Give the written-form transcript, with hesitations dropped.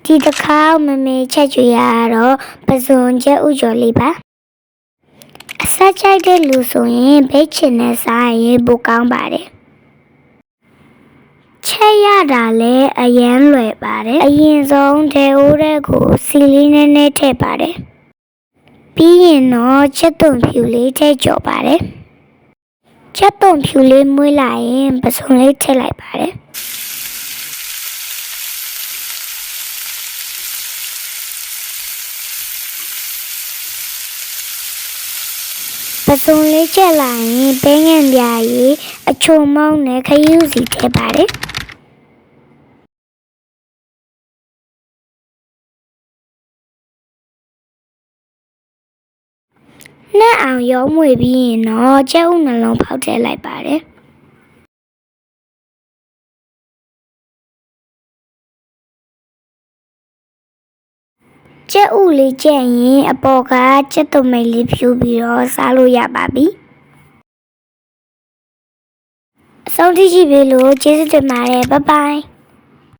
ဒီတစ်ခါမမေချက်ကျွေရတော့ပဇွန်ကျဲဥကျော်လေးပါအဆက်ကြိုက်တဲ့လူဆိုရင်ဘိတ်ချင်နဲ့စားရင်ပိုကောင်းပါတယ်ချက်ရတာလည်းအရန်လွယ်ပါတယ်အရင်ဆုံးဒေအိုးတဲ့ကိုစီလေးနည်းနည်းထည့်ပါတယ်ပြီးရင်တော့ချက်သွန်ဖြူလေးထည့်ကြော်ပါတယ်ချက်သွန်ဖြူလေးမွေးလာရင်ပဇွန်လေးထည့်လိုက်ပါတယ်ပဇွန်လေးချက်လာရင်ပဲငန်ပြာရီအချုံမောင်းနဲ့ခရုစီထည့်ပါတယ်နှက်အောင်ရောမွေပြီးရင်တော့ကြက်ဥနှလုံးဖောက်ထည့်လိုက်ပါတယ်ကြက်ဥလေးကြက်ရင်အပေါ်ကကြက်သွမိတ်လေးဖြူပြီးတော့စားလို့ရပါပြီအဆုံးထိကြည့်ပေးလို့ကျေးဇူးတင်ပါတယ်ဘိုင်ဘိုင်